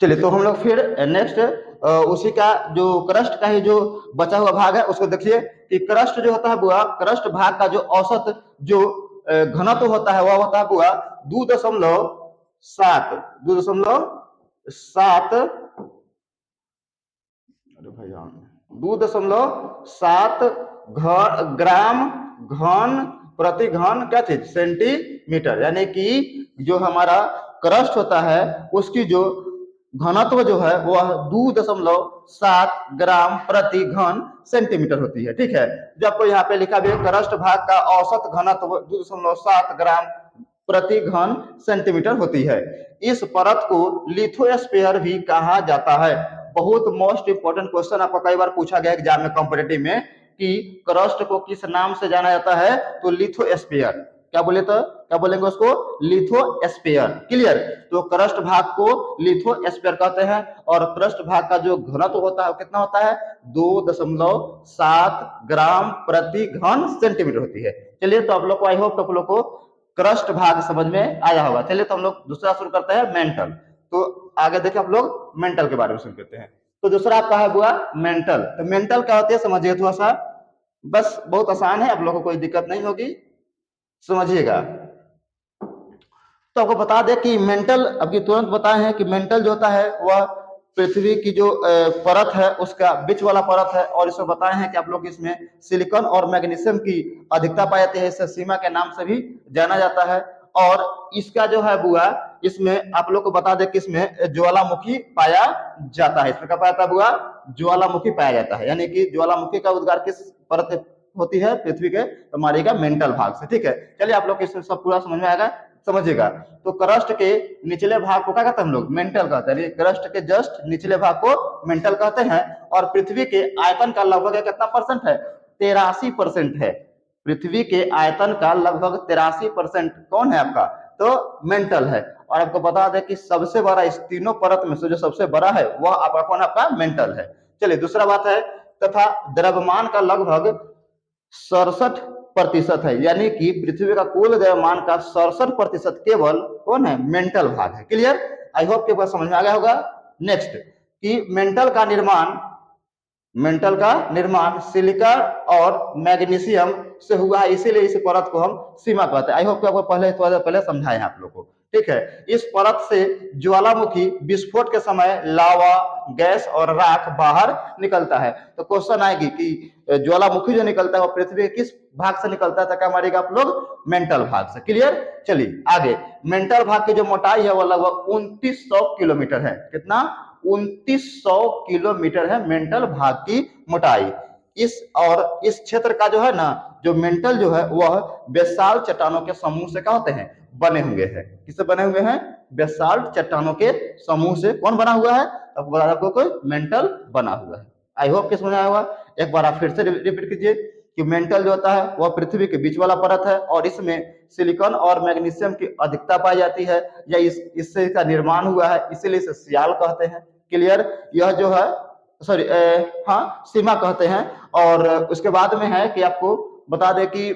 चलिए तो हम लोग फिर नेक्स्ट उसी का जो क्रस्ट का ही जो बचा हुआ भाग है उसको देखिए कि क्रस्ट जो होता है बुआ, क्रस्ट भाग का जो औसत जो घनत्व होता है वह होता है बुआ 2.7 2.7 अरे भैया 2.7 ग्राम घन प्रति घन क्या चीज सेंटीमीटर, यानी कि जो हमारा क्रस्ट होता है उसकी जो घनत्व जो है वह 2.7 ग्राम प्रति घन सेंटीमीटर होती है। ठीक है, जो आपको यहाँ पे लिखा भी है क्रस्ट भाग का औसत घनत्व 2.7 ग्राम प्रति घन सेंटीमीटर होती है। इस परत को लिथोस्फीयर भी कहा जाता है। बहुत मोस्ट इंपोर्टेंट क्वेश्चन आपको कई बार पूछा गया एग्जाम में कॉम्पिटेटिव में कि क्रस्ट को किस नाम से जाना जाता है, तो लिथोस्फीयर। क्या बोले तो क्या बोलेंगे उसको, लिथोस्फीयर। क्लियर, तो क्रस्ट भाग को लिथोस्फीयर कहते हैं और क्रस्ट भाग का जो घनत्व होता है वो कितना होता है 2.7 ग्राम प्रति घन सेंटीमीटर होती है। चलिए तो आप लोग को आई होप आप लोग को क्रस्ट भाग समझ में आया होगा। चलिए तो हम लोग दूसरा शुरू करते हैं मेंटल। तो आगे देखिए आप लोग मेंटल के बारे में सुन करते हैं। तो दूसरा आपका है बुआ मेंटल। तो मेंटल क्या होती है समझिए थोड़ा सा, बस बहुत आसान है, आप लोगों को कोई दिक्कत नहीं होगी, समझिएगा। तो आपको बता दें कि मेंटल, अभी तुरंत बताए हैं कि मेंटल जो होता है वह पृथ्वी की जो परत है उसका बीच वाला परत है, और इसमें बताए हैं कि आप लोग इसमें सिलिकॉन और मैग्नीशियम की अधिकता पाई जाती है, इसे सीमा के नाम से भी जाना जाता है। और इसका जो है बुआ इसमें आप लोग को बता दें कि इसमें ज्वालामुखी पाया जाता है। इसमें क्या पाया जाता है बुआ, ज्वालामुखी पाया जाता है, यानी कि ज्वालामुखी का उद्गार किस परत होती है पृथ्वी के, तो हमारेगा मेंटल भाग से। ठीक है, चलिए आप लोग इसमें सब पूरा समझ में आएगा, समझिएगा। तो क्रस्ट के निचले भाग को क्या कहते हैं हम लोग, मेंटल कहते हैं। क्रस्ट के जस्ट निचले भाग को मेंटल कहते हैं। और पृथ्वी के आयतन का लगभग कितना परसेंट है, 83% है। पृथ्वी के आयतन का लगभग 83% कौन है आपका, तो मेंटल है। और आपको बता दें कि सबसे बड़ा इस तीनों परत में से जो सबसे बड़ा है वह आपका कौन, आपका मेंटल है। चलिए दूसरा बात है, तथा द्रव्यमान का लगभग 67% है, यानी कि पृथ्वी का कुल द्रव्यमान का 67% केवल कौन है, मेंटल भाग है। क्लियर, आई होप के पास समझ में आ गया होगा। नेक्स्ट कि मेंटल का निर्माण सिलिका और मैग्नीशियम से हुआ है, इसीलिए इस परत को हम सीमा कहते हैं। आई होप कि आपको पहले समझाए हैं आप लोग को। ठीक है, इस परत से ज्वालामुखी विस्फोट के समय लावा, गैस और राख बाहर निकलता है। तो क्वेश्चन आएगी कि ज्वालामुखी जो निकलता है वो पृथ्वी के किस भाग से निकलता है, तो क्या मारेगा आप लोग, मेंटल भाग से। क्लियर, चलिए आगे। मेंटल भाग की जो मोटाई है वो लगभग 2900 किलोमीटर है। कितना, 2900 किलोमीटर है मेंटल भाग की मोटाई। इस क्षेत्र का जो है ना, जो मेंटल जो है वह बेसाल्ट चट्टानों के समूह से क्या होते हैं, बने हुए हैं। किससे बने हुए हैं, बेसाल्ट चट्टानों के समूह से। कौन बना हुआ है, आपको कोई मेंटल बना हुआ है। आई होप कि समझ आया होगा। एक बार आप फिर से रिपीट कीजिए कि मेंटल जो होता है वह पृथ्वी के बीच वाला परत है और इसमें सिलिकॉन और मैग्नीशियम की अधिकता पाई जाती है, या इससे इसका निर्माण हुआ है, इसीलिए इसे सियाल कहते हैं। क्लियर, यह जो है सॉरी हाँ सीमा कहते हैं। और उसके बाद में है कि आपको बता दें कि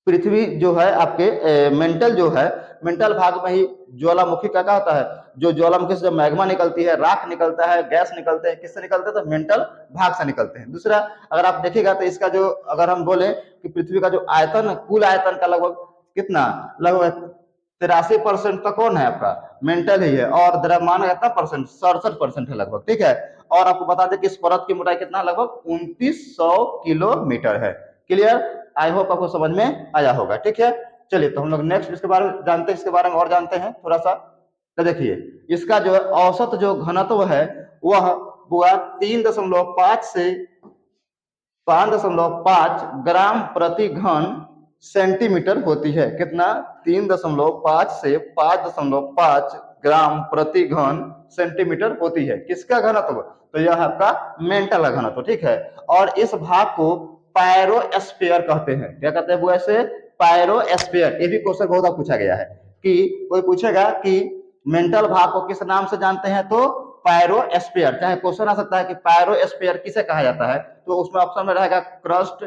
पृथ्वी जो है आपके मेंटल जो है, मेंटल भाग में ही ज्वालामुखी का क्या होता है, जो ज्वालामुखी से जब मैग्मा निकलती है, राख निकलता है, गैस निकलते हैं, किससे निकलते हैं, तो मेंटल भाग से निकलते हैं। दूसरा अगर आप देखिएगा तो इसका जो, अगर हम बोले कि पृथ्वी का जो आयतन, कुल आयतन का लगभग कितना, लगभग 83% तो कौन है आपका, मेंटल ही है। और द्रव्यमान कितना परसेंट, 67% है लगभग। ठीक है, और आपको बता दें कि इस परत की मोटाई कितना, लगभग 2900 किलोमीटर है। क्लियर, आई होप आपको समझ में आया होगा। ठीक है, चलिए तो हम लोग नेक्स्ट इसके बारे में जानते हैं, इसके बारे में और जानते हैं थोड़ा सा। तो देखिए इसका जो औसत जो घनत्व है वह हुआ 3.5 से 5.5 ग्राम प्रति घन सेंटीमीटर होती है। कितना, 3.5 से 5.5 ग्राम प्रति घन सेंटीमीटर होती है। किसका घनत्व, तो यह आपका मेंटल का घनत्व। ठीक है, और इस भाग को पायरोस्फीयर कहते हैं। क्या कहते हैं वो, ऐसे पायरोस्फीयर। ये भी क्वेश्चन बहुत पूछा गया है कि कोई पूछेगा कि मेंटल भाग को किस नाम से जानते हैं, तो पायरोस्फीयर। चाहे क्वेश्चन आ सकता है कि पायरोस्फीयर किसे कहा जाता है, तो उसमें ऑप्शन में रहेगा क्रस्ट,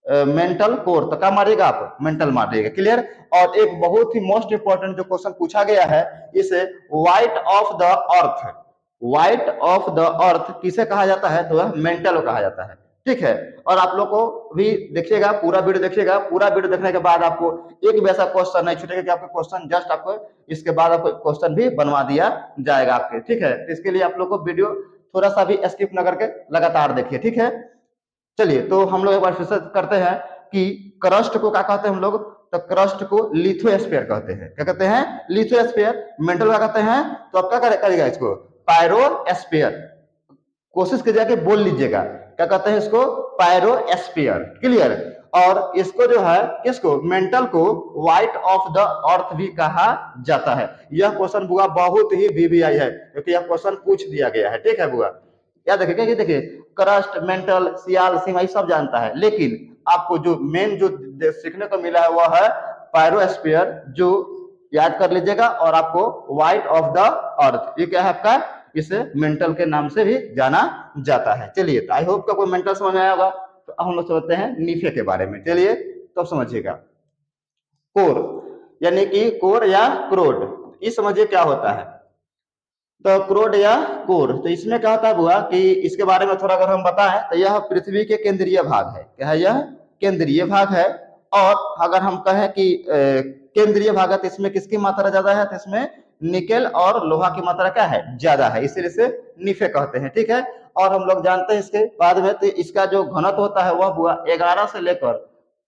मेंटल कोर, तो क्या मारिएगा आप, मेंटल मारिएगा। क्लियर। और एक बहुत ही मोस्ट इंपॉर्टेंट जो क्वेश्चन पूछा गया है, इसे white of the earth, white of the earth किसे कहा जाता है, तो वह मेंटल को कहा जाता है। ठीक है। और आप लोग को भी देखिएगा, पूरा वीडियो देखिएगा, पूरा वीडियो देखने के बाद आपको एक भी ऐसा क्वेश्चन नहीं छूटेगा कि आपको क्वेश्चन जस्ट आपको इसके बाद आपको क्वेश्चन भी बनवा दिया जाएगा आपके। ठीक है। तो इसके लिए आप लोग को वीडियो थोड़ा सा भी स्किप न करके लगातार देखिए। ठीक है। चलिए, तो हम लोग एक बार फिर से करते हैं कि क्रस्ट को क्या कहते हैं हम लोग, तो क्रस्ट को लिथोस्फीयर कहते हैं। क्या कहते हैं, लिथोस्फीयर। मेंटल क्या कहते हैं, तो आप क्या करेगा इसको, पायरोस्फीयर। कोशिश कीजिएगा कि बोल लीजिएगा, क्या कहते हैं इसको, पायरोस्फीयर। क्लियर। और इसको जो है, किसको, मेंटल को व्हाइट ऑफ द अर्थ भी कहा जाता है। यह क्वेश्चन बुआ बहुत ही वीवीआई है, क्योंकि यह क्वेश्चन पूछ दिया गया है। ठीक है बुआ, याद रखिएगा। ये देखिए, क्रस्ट, मेंटल, सियाल, सीमा ये सब जानता है, लेकिन आपको जो मेन जो सीखने को मिला है वह है पायरोस्फीयर, जो याद कर लीजिएगा। और आपको व्हाइट ऑफ द अर्थ, ये क्या है आपका, इसे मेंटल के नाम से भी जाना जाता है। चलिए, तो आई होप का कोई मेंटल समझ में आया होगा। तो हम लोग समझते हैं नीफे के बारे में। चलिए, तो समझिएगा। कोर यानी कि कोर या क्रोड, ये समझिए क्या होता है। तो क्रोड या कोर, तो इसमें क्या होता है बुआ कि इसके बारे में थोड़ा अगर हम बताएं, तो यह पृथ्वी के केंद्रीय भाग है। क्या है, यह केंद्रीय भाग है। और अगर हम कहें कि केंद्रीय भाग है, तो इसमें किसकी मात्रा ज्यादा है, तो इसमें निकेल और लोहा की मात्रा क्या है, ज्यादा है, इसीलिए इसे निफे कहते हैं। ठीक है। और हम लोग जानते हैं इसके बाद में, तो इसका जो घनत्व होता है वह बुआ 11 से लेकर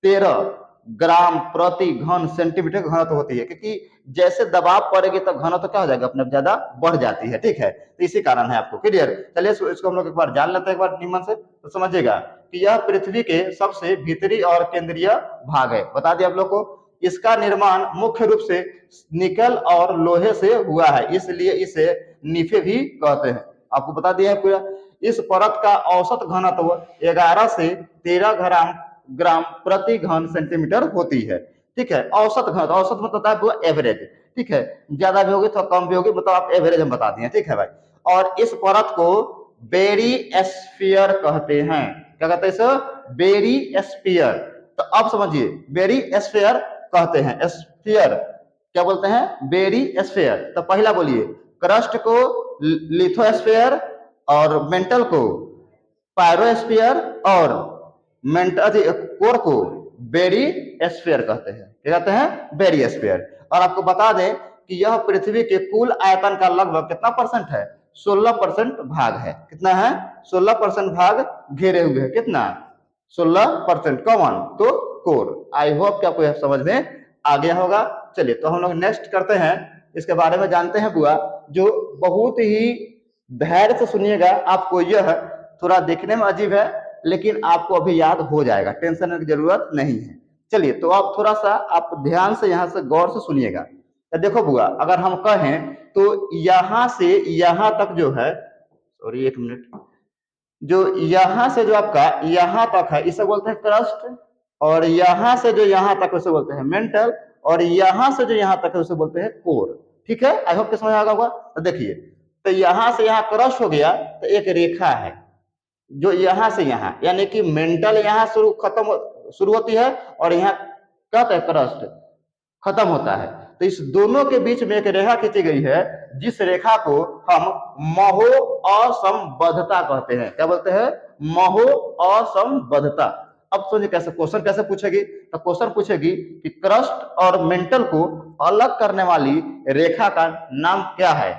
13 ग्राम प्रति घन सेंटीमीटर घनत्व होती है, क्योंकि जैसे दबाव पड़ेगी तो घनत्व क्या हो जाएगा, अपने ज्यादा बढ़ जाती है। ठीक है। तो इसी कारण है आपको। क्लियर। चलिए, इसको हम लोग एक बार जान लेते हैं, एक बार नियमन से, तो समझिएगा कि यह पृथ्वी के सबसे भीतरी और केंद्रीय भाग है। बता दिया आप लोग को। इसका निर्माण मुख्य रूप से निकल और लोहे से हुआ है, इसलिए इसे निफे भी कहते हैं। आपको बता दिया है पूरा। इस परत का औसत घनत्व 11 से 13 ग्राम प्रति घन सेंटीमीटर होती है। ठीक है। औसत घनत्व, औसत मतलब होता है वो एवरेज। ठीक है। ज्यादा भी होगी तो कम भी होगी, मतलब आप एवरेज हम बता दिए। ठीक है भाई। और इस परत को बेरी एस्फीयर कहते हैं। क्या कहते हैं इसे, बेरी एस्फीयर। तो अब समझिए, बेरी एस्फीयर कहते हैं, एस्फीयर क्या बोलते हैं, बेरी एस्फीयर। तो पहला बोलिए, क्रस्ट को लिथोस्फीयर, और मेंटल को पायरोस्फीयर, और मेंटल कोर को बेरी एस्फीयर कहते हैं। क्या कहते हैं, बेरी एस्फीयर। और आपको बता दें कि यह पृथ्वी के कुल आयतन का लगभग कितना परसेंट है, 16% भाग है। कितना है, 16% भाग घेरे हुए है। कितना, 16%। कौन, तो कोर। आई होप कि आपको यह समझ में आ गया होगा। चलिए, तो हम लोग नेक्स्ट करते हैं, इसके बारे में जानते हैं बुआ, जो बहुत ही धैर्य से सुनिएगा। आपको यह थोड़ा देखने में अजीब है, लेकिन आपको अभी याद हो जाएगा, टेंशन की जरूरत नहीं है। चलिए, तो आप थोड़ा सा आप ध्यान से यहाँ से गौर से सुनिएगा। तो देखो बुआ, अगर हम कहें तो यहां से यहां तक जो है, सॉरी एक मिनट, जो यहां से जो आपका यहां तक है इसे बोलते हैं क्रस्ट, और यहां से जो यहां तक उसे बोलते हैं मेंटल, और यहां से जो यहां तक है उसे बोलते हैं कोर। ठीक है। आई होप समझ आ गया होगा। तो देखिए, तो यहां से यहां क्रस्ट हो गया, तो एक रेखा है जो यहां से यहां, यानी कि मेंटल यहां शुरू होती है, और यहाँ क्या है, क्रस्ट खत्म होता है। तो इस दोनों के बीच में एक रेखा खींची गई है, जिस रेखा को हम महो असंबद्धता कहते हैं। क्या बोलते हैं, महो असंबद्धता। अब सोचिए कैसे क्वेश्चन कैसे पूछेगी, तो क्वेश्चन पूछेगी कि क्रस्ट और मेंटल को अलग करने वाली रेखा का नाम क्या है।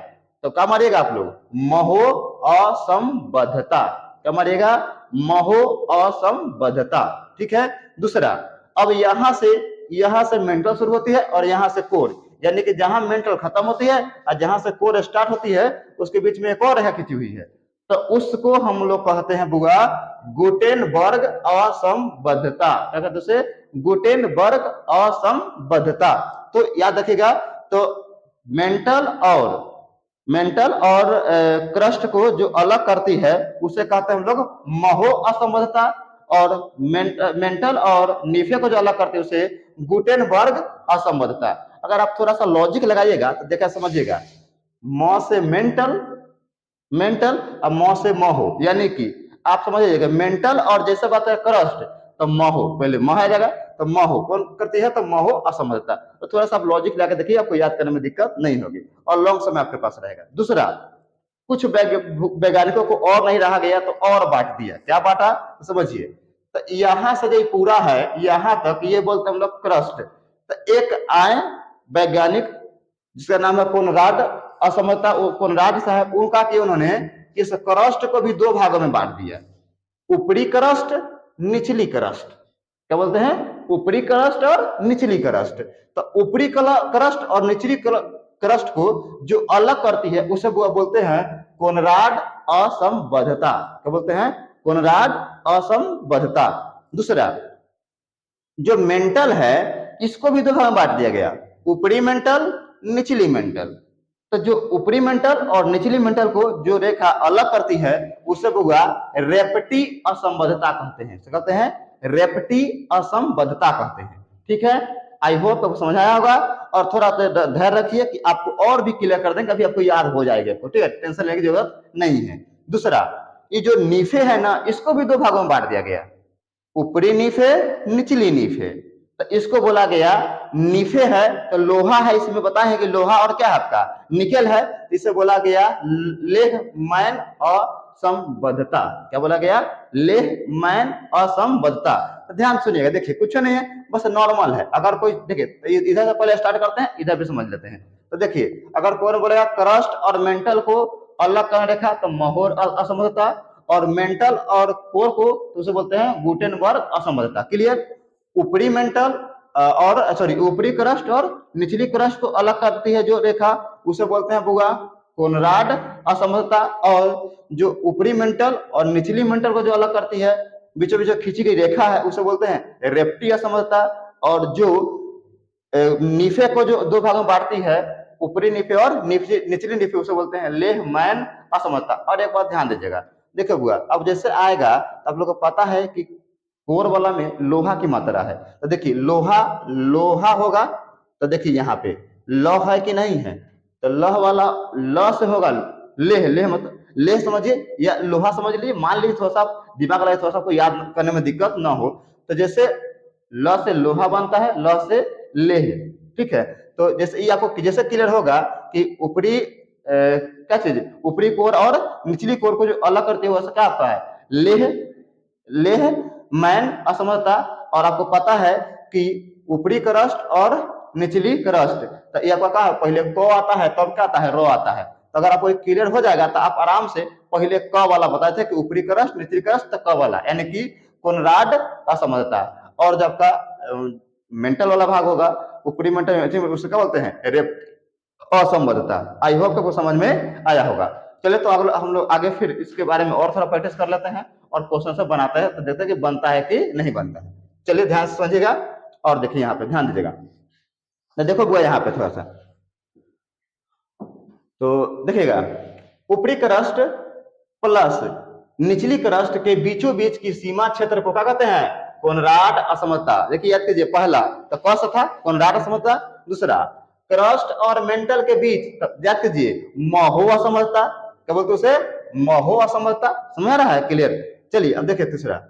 तो क्या मारिएगा आप लोग, महो असंबद्धता। क्या मारिएगा, महो असंबद्धता। ठीक है। दूसरा, अब यहां से मेंटल शुरू होती है, और यहां से कोर, यानी कि जहां मेंटल खत्म होती है और जहां से कोर स्टार्ट होती है, उसके बीच में एक और रेखा खींची हुई है। तो उसको हम लोग कहते हैं बुआ गुटेनबर्ग असंबद्धता। क्या कहते हैं उसे, गुटेनबर्ग असंबद्धता। तो याद रखिएगा, तो मेंटल और क्रस्ट को जो अलग करती है उसे कहते हैं हम लोग महो असंबद्धता, और मेंटल और निफे को जो अलग करते हैं उसे गुटेनबर्ग असंबद्धता। अगर आप थोड़ा सा लॉजिक लगाइएगा तो देखा समझिएगा, म से मेंटल और म से महो, यानी कि आप समझिएगा मेंटल और जैसे बात है क्रस्ट, तो महो, पहले मह आ जाएगा तो महो कौन करती है, तो महो असमर्थता। तो थोड़ा सा आप लॉजिक लगा के देखिए, आपको याद करने में दिक्कत नहीं होगी और लॉन्ग समय आपके पास रहेगा। दूसरा, कुछ वैज्ञानिकों को और नहीं रहा गया तो और बांट दिया। क्या बांटा तो समझिए, तो यहां से जो पूरा है यहां तक ये बोलते हैं हम लोग क्रस्ट। तो एक आए वैज्ञानिक जिसका नाम है कोनराड असमता, कोनराड साहब, उनका कि उन्होंने इस क्रस्ट को भी दो भागों में बांट दिया, ऊपरी क्रस्ट निचली क्रस्ट। क्या बोलते हैं, ऊपरी क्रस्ट और निचली क्रस्ट। तो ऊपरी क्रस्ट और निचली क्रस्ट को जो अलग करती है उसे वो बोलते हैं कोनराड असंबद्धता। क्या बोलते हैं, कोनराड असंबद्धता। दूसरा, जो मेंटल है इसको भी दो भाग में बांट दिया गया, ऊपरी मेंटल निचली मेंटल। तो जो ऊपरी मेंटल और निचली मेंटल को जो रेखा अलग करती है उसे हुआ रेपटी असंबद्धता कहते हैं। कहते हैं रेपटी असंबद्धता कहते हैं। ठीक है, आई होप आपको समझ आया होगा और थोड़ा धैर्य रखिए कि आपको और भी क्लियर कर देंगे, कभी आपको याद हो जाएगा। ठीक है, टेंशन लेने की जरूरत नहीं है। दूसरा, ये जो नीफे है ना इसको भी दो भागों में बांट दिया गया, ऊपरी नीफे निचली नीफे। तो इसको बोला गया नीफे है तो लोहा है, इसमें बताए कि लोहा और क्या है आपका निकेल है, इसे बोला गया लेह मैन असंबद्धता। क्या बोला गया, लेह मैन असंबद्धता। तो ध्यान सुनिएगा, देखिए कुछ नहीं है, बस नॉर्मल है। अगर कोई देखिए इधर से पहले स्टार्ट करते हैं, इधर भी समझ लेते हैं। तो देखिए अगर कोई बोलेगा क्रस्ट और मेंटल को अलग करने रेखा तो महोर असंबद्धता, और मेंटल और कोर को तो उसे बोलते हैं गुटेनबर्ग असंबद्धता। क्लियर, ऊपरी मेंटल और सॉरी ऊपरी क्रस्ट और निचली क्रस्ट को अलग करती है जो रेखा उसे बोलते हैं बुआ कोनराड असंबद्धता, और जो ऊपरी मेंटल और निचली मेंटल को जो अलग करती है बीचों बीच खींची गई रेखा है उसे बोलते हैं रेप्टी असंबद्धता। और जो नीफे को जो दो भागों में बांटती है, ऊपरी नीफे और निचली नीफे, उसे बोलते हैं लेह मैन असमता। और एक बात ध्यान दीजिएगा, देखिए बुआ अब जैसे आएगा तो आप लोग को पता है कि कोर वाला में लोहा की मात्रा है। तो देखिए लोहा लोहा होगा, तो देखिए यहाँ पे लौह है कि नहीं है, तो लौह वाला ल से होगा लेह, लेह मतलब लेह समझिए या लोहा समझ लीजिए। मान लीजिए थोड़ा सा दिमाग लगे, थोड़ा सा आपको याद करने में दिक्कत ना हो, तो जैसे ल से लोहा बनता है, ल से लेह। ठीक है, तो जैसे ये आपको जैसे क्लियर होगा कि ऊपरी क्या चीज ऊपरी कोर और निचली कोर को जो अलग करते हुए क्या आता है लेह, लेह मैन असमता। और आपको पता है कि ऊपरी क्रस्ट और निचली क्रस्ट, तो ये आपका क्या है पहले को आता है तब क्या आता है रो आता है। तो अगर आपको क्लियर हो जाएगा तो आप आराम से पहले क वाला बताए थे कि ऊपरी क्रस्ट निचली क्रस्ट, तो क वाला यानी कि कोनराड असमता। और जब का मेंटल वाला भाग होगा ऊपरी मेंटल उसे क्या बोलते हैं रेप असंबद्धता। आई होप आपको समझ में आया होगा। चलिए तो अगला हम लोग आगे फिर इसके बारे में और थोड़ा प्रैक्टिस कर लेते हैं और क्वेश्चन सब बनाते हैं, तो देखते हैं कि बनता है कि नहीं बनता है। चलिए ध्यान से समझिएगा और देखिए यहाँ पे ध्यान दीजिएगा। तो देखो बुआ यहाँ पे थोड़ा सा, तो देखिएगा ऊपरी क्रस्ट प्लस निचली क्रस्ट के बीचों बीच की सीमा क्षेत्र को क्या कहते हैं कोनराड असमता। देखिए याद कीजिए, पहला तो कौन था कोनराड असमता, दूसरा क्रस्ट और मेंटल के बीच याद कीजिए महो असमता। क्या बोलते उसे महो असमता। समझ रहा है क्लियर। चलिए अब देखिए तीसरा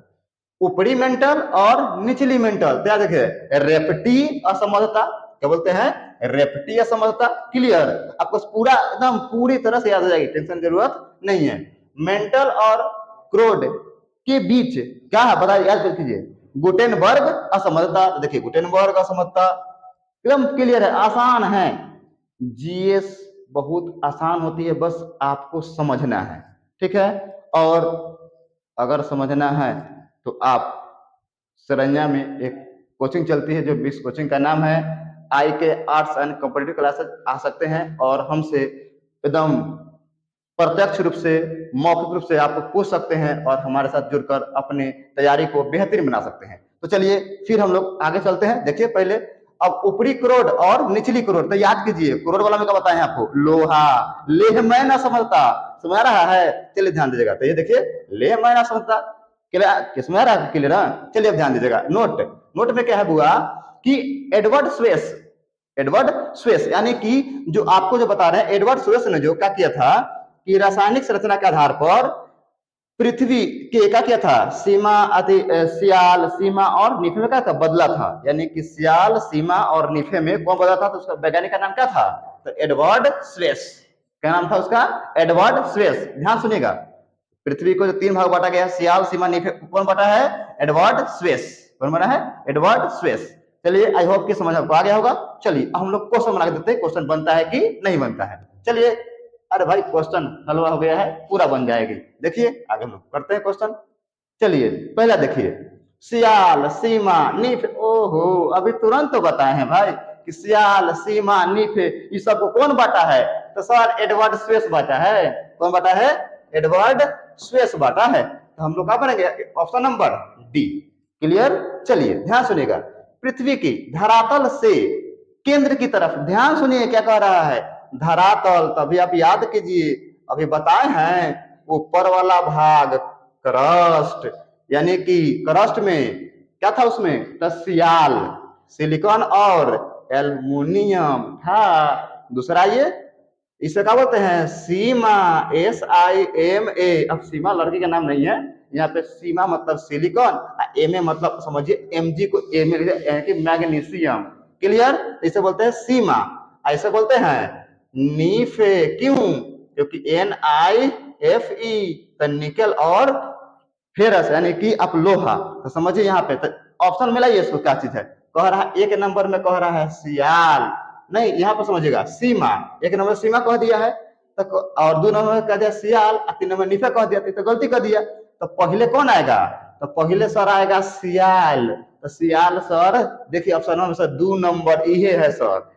ऊपरी मेंटल और निचली मेंटल, क्या देखिए रेपटी असमता। क्या बोलते हैं रेपटी असमता। क्लियर, आपको पूरा एकदम पूरी तरह से याद हो जाएगी, टेंशन जरूरत नहीं है। मेंटल और क्रोड के बीच क्या है बताइए, याद कीजिए गुटेनबर्ग असमता। देखिए गुटेनबर्ग असमता एकदम क्लियर है, आसान है। जीएस बहुत आसान होती है, बस आपको समझना है। ठीक है, और अगर समझना है तो आप सरैया में एक कोचिंग चलती है जो बीस कोचिंग का नाम है आई के आर्ट्स एंड कॉम्पिटिटिव क्लासेस, आ सकते हैं और हमसे एकदम प्रत्यक्ष रूप से मौखिक रूप से आप पूछ सकते हैं और हमारे साथ जुड़कर अपनी तैयारी को बेहतरीन बना सकते हैं। तो चलिए फिर हम लोग आगे चलते हैं। देखिए पहले अब ऊपरी क्रोड और निचली क्रोड, तो याद कीजिए क्रोड वाला में क्या बताया आपको लोहा, लेह मैं ना समझता। समझ रहा है, चलिए ध्यान दीजिएगा। तो ये देखिए लेह मैं ना समझता, किसमें आ रहा है क्लियर। चलिए अब ध्यान दीजिएगा, नोट नोट में क्या है बुआ कि एडवर्ड स्वेस, एडवर्ड स्वेस यानी कि जो आपको जो बता रहे हैं एडवर्ड स्वेस ने जो क्या किया था कि रासायनिक संरचना के आधार पर पृथ्वी के का क्या था, सीमा सियाल, सीमा और निफे में क्या था, बदला था। यानी कि सियाल, सीमा और निफे में कौन बदला था, तो उसका वैज्ञानिक का नाम क्या था, तो एडवर्ड स्वेस। क्या नाम था उसका, एडवर्ड स्वेस। ध्यान सुनिएगा, पृथ्वी को जो 3 भाग बांटा गया है, सियाल, सीमा, निफे, कौन बांटा है, एडवर्ड स्वेस। कौन बना है, एडवर्ड स्वेस। चलिए, आई होप कि समझ आपको आ गया होगा। चलिए अब हम लोग क्वेश्चन बना के देखते हैं, क्वेश्चन बनता है कि नहीं बनता है। चलिए, अरे भाई क्वेश्चन हलवा हो गया है, पूरा बन जाएगी। देखिए आगे हम लोग करते हैं क्वेश्चन। चलिए पहला देखिए, सियाल, सीमा, निफ। ओहो, अभी तुरंत तो बताए हैं भाई कि सियाल, सीमा, निफ ये सबको कौन बांटा है, तो सर एडवर्ड स्वेस बांटा है। कौन बांटा है, एडवर्ड स्वेस बांटा है। तो हम लोग क्या बनेंगे, ऑप्शन नंबर डी। क्लियर। चलिए ध्यान सुनिएगा, पृथ्वी की धरातल से केंद्र की तरफ, ध्यान सुनिए क्या कह रहा है, धरातल। तभी आप याद कीजिए, अभी बताए हैं ऊपर वाला भाग क्रस्ट, यानी कि क्रस्ट में क्या था, उसमें तो सियाल, सिलिकॉन और एल्युमिनियम था। दूसरा ये, इसे क्या बोलते हैं, सीमा, SIMA। अब सीमा लड़की का नाम नहीं है, यहाँ पे सीमा मतलब सिलिकॉन, MA मतलब समझिए MG को A में यानी कि मैग्नीशियम। क्लियर। इसे बोलते हैं सीमा, ऐसे बोलते हैं नीफे। क्यों, क्योंकि NiFe तो निकल और फेरस यानी कि आप लोहा। तो समझिए यहाँ पे तो ऑप्शन मिला, ये इसको क्या चीज है, कह रहा है एक नंबर में कह रहा है सियाल, नहीं यहाँ पर समझिएगा सीमा, एक नंबर सीमा कह दिया है तो, और 2 नंबर में कह दिया सियाल, और 3 नंबर निफा कह दिया, तो गलती कर दिया। तो पहले कौन आएगा, तो पहले सर आएगा सियाल। तो सियाल सर देखिए ऑप्शन में सर 2 नंबर ये है सर।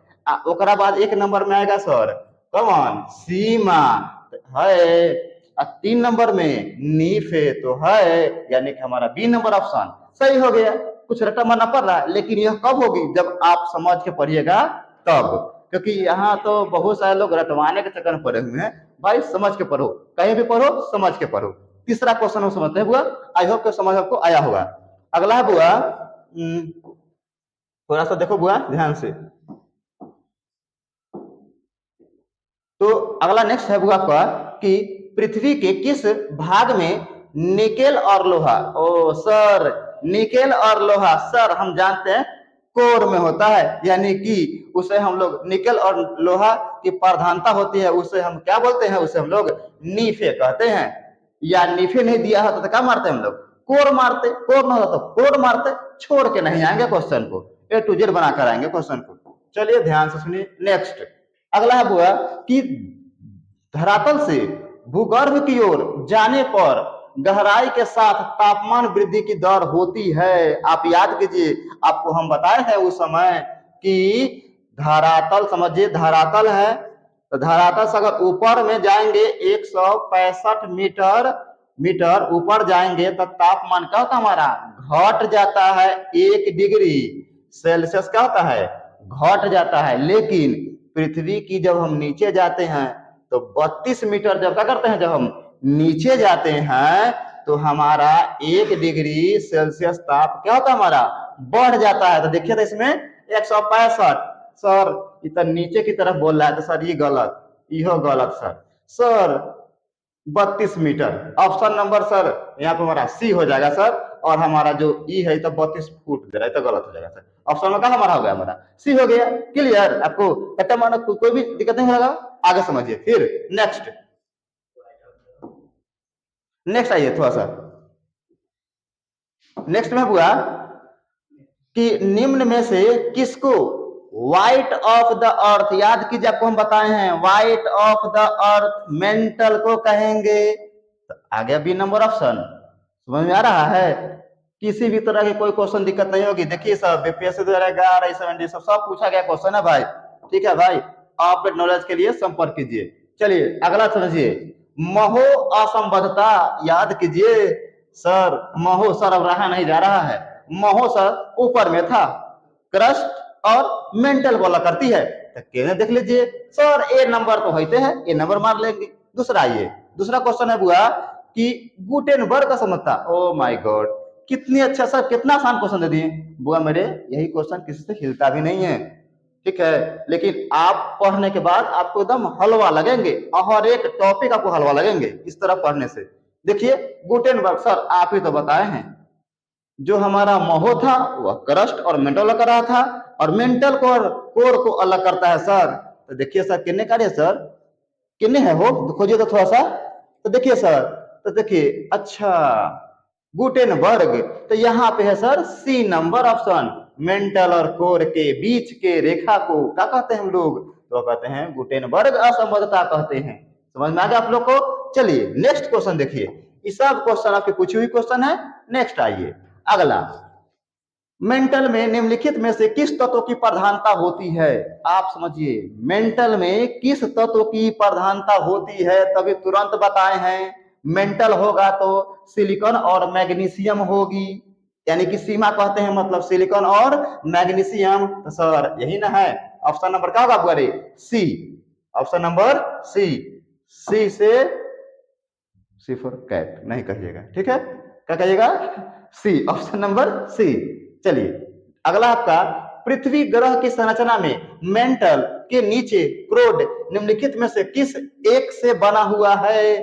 ओकरा बाद 1 नंबर में आएगा सर कौन, सीमा है, और 3 नंबर में नीफे तो है, यानी कि हमारा बी नंबर ऑप्शन सही हो गया। कुछ रटा मना पड़ रहा है, लेकिन यह कब होगी, जब आप समझ के पढ़िएगा तब, क्योंकि यहाँ तो बहुत सारे लोग रटवाने के चक्कर में पड़े हुए हैं। भाई समझ के पढ़ो, कहीं भी पढ़ो समझ के पढ़ो। तीसरा क्वेश्चन हम समझते हैं बुआ, आई होप कि समझ आपको आया होगा। अगला है बुआ, थोड़ा सा देखो बुआ ध्यान से। तो अगला नेक्स्ट है बुआ का कि पृथ्वी के किस भाग में निकेल और लोहा, ओ सर निकेल और लोहा सर हम जानते हैं कोर में होता है, यानी कि उसे हम लोग निकेल और लोहा की प्रधानता होती है, उसे हम क्या बोलते हैं, उसे हम लोग नीफे कहते हैं। या नीफे नहीं दिया होता तो क्या मारते हम लोग, कोर मारते, कोर ना होता तो कोर मारते। छोड़ के नहीं आएंगे क्वेश्चन को, A to Z बनाकर आएंगे क्वेश्चन को। चलिए ध्यान से सुनिए नेक्स्ट। अगला है बुआ कि धरातल से भूगर्भ की ओर जाने पर गहराई के साथ तापमान वृद्धि की दर होती है। आप याद कीजिए, आपको हम बताए हैं उस समय कि धरातल, समझिए धरातल है, तो धरातल से अगर ऊपर में जाएंगे 165 मीटर ऊपर जाएंगे तो तापमान क्या होता है हमारा, घट जाता है 1 डिग्री सेल्सियस, क्या होता है, घट जाता है। लेकिन पृथ्वी की जब हम नीचे जाते हैं तो 32 मीटर जब क्या करते हैं, जब हम नीचे जाते हैं तो हमारा 1 डिग्री सेल्सियस ताप क्या होता है हमारा, बढ़ जाता है। तो देखिए तो इसमें 165, सर इतना नीचे की तरफ बोल रहा है, तो सर ये गलत, यह गलत sir 32 metre option number sir यहाँ पे हमारा सी हो जाएगा सर, और हमारा जो ई है तो 32 फुट दे रहा है, तो गलत हो जाएगा सर। ऑप्शन में क्या हमारा हो गया, हमारा सी हो गया। क्लियर, आपको कट्टा मानो कोई भी दिक्कत नहीं होगा, आगे समझिए। फिर नेक्स्ट आइए थोड़ा सा नेक्स्ट में हुआ कि निम्न में से किसको वाइट ऑफ द अर्थ, याद कीजिए आपको हम बताए हैं white of the earth mental को कहेंगे। तो आगे बी नंबर ऑप्शन समझ में आ रहा है। किसी भी तरह की कोई क्वेश्चन दिक्कत नहीं होगी। देखिए सर बीपीएससी 2011 सब पूछा गया क्वेश्चन है भाई, ठीक है भाई, आप नॉलेज के लिए संपर्क कीजिए। चलिए अगला समझिए, महो असंबद्धता, याद कीजिए सर महो सर अब रहा नहीं जा रहा है, महो सर ऊपर में था, क्रस्ट और मेंटल बोला करती है। तो कहने देख लीजिए सर ए नंबर तो होते हैं, ए नंबर मार लेंगे। दूसरा ये दूसरा क्वेश्चन है बुआ कि गुटेनबर्ग का समझता, ओ माय गॉड कितनी अच्छा सर, कितना आसान क्वेश्चन दे दिए बुआ मेरे, यही क्वेश्चन किसी से हिलता भी नहीं है, ठीक है, लेकिन आप पढ़ने के बाद आपको एकदम हलवा लगेंगे, और हर एक टॉपिक आपको हलवा लगेंगे इस तरह पढ़ने से। देखिए गुटेनबर्ग सर आप ही तो बताए हैं, जो हमारा महो था वह क्रस्ट और मेंटल अलग कर रहा था, और मेंटल कोर को अलग करता है सर। तो देखिए सर कितने कार्य सर, कितने है वो खोजिए तो थोड़ा सा। तो देखिए सर, तो देखिए अच्छा गुटेनबर्ग, तो यहाँ पे है sir C number option, mantle और कोर के बीच के रेखा को क्या कहते हैं हम लोग, तो कहते हैं गुटेनबर्ग असंबद्धता कहते हैं। समझ में आ गया आप लोग को। चलिए नेक्स्ट क्वेश्चन देखिए, ये सब क्वेश्चन आपके पूछी हुई क्वेश्चन है। नेक्स्ट आइए अगला, मेंटल में निम्नलिखित में से किस तत्व की प्रधानता होती है। आप समझिए मेंटल में किस तत्व की प्रधानता होती है, तभी तुरंत बताए हैं। मेंटल होगा तो सिलिकॉन और मैग्नीशियम होगी, यानी कि सीमा कहते हैं मतलब सिलिकॉन और मैग्नीशियम। तो सर यही ना है, ऑप्शन नंबर क्या होगा बुआरी, सी, ऑप्शन नंबर सी। सी से सी फॉर कैट नहीं कहिएगा, ठीक है, क्या कहिएगा, सी, ऑप्शन नंबर सी। चलिए अगला आपका, पृथ्वी ग्रह की संरचना में मेंटल के नीचे क्रोड निम्नलिखित में से किस एक से बना हुआ है।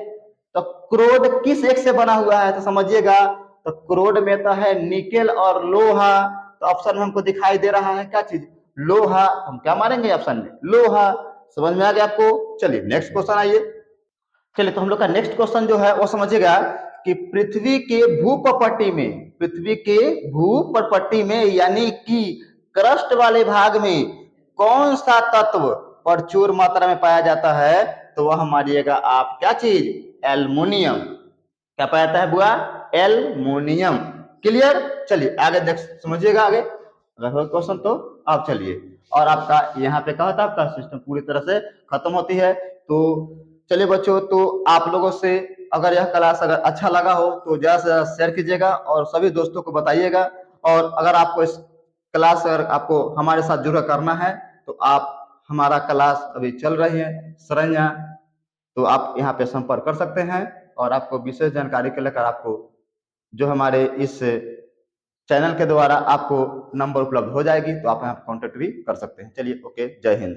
तो क्रोड किस एक से बना हुआ है, तो समझिएगा, तो क्रोड में तो है निकेल और लोहा। तो ऑप्शन में हमको दिखाई दे रहा है क्या चीज, लोहा। हम क्या मारेंगे ऑप्शन में, लोहा। समझ में आ गया आपको। चलिए नेक्स्ट क्वेश्चन आइए। चलिए तो हम लोग का नेक्स्ट क्वेश्चन जो है वो समझिएगा कि पृथ्वी के भूप्रपट्टी में, पृथ्वी के भूप्रपट्टी में यानी कि क्रस्ट वाले भाग में कौन सा तत्व प्रचुर मात्रा में पाया जाता है, तो वह मानिएगा आप क्या चीज, एल्युमिनियम। क्या पाया जाता है बुआ, एल्युमिनियम। क्लियर। चलिए आगे देख समझिएगा आगे, अगर हो क्वेश्चन तो आप चलिए। और आपका यहाँ पे कहा था आपका सिस्टम पूरी तरह से खत्म होती है। तो चलिए बच्चों, तो आप लोगों से अगर यह क्लास अगर अच्छा लगा हो तो ज्यादा से ज्यादा शेयर कीजिएगा और सभी दोस्तों को बताइएगा। और अगर आपको इस क्लास अगर आपको हमारे साथ जुड़ा करना है तो आप, हमारा क्लास अभी चल रही है सरंजा, तो आप यहाँ पे संपर्क कर सकते हैं। और आपको विशेष जानकारी के लेकर आपको जो हमारे इस चैनल के द्वारा आपको नंबर उपलब्ध हो जाएगी, तो आप यहाँ कॉन्टेक्ट भी कर सकते हैं। चलिए ओके, जय हिंद।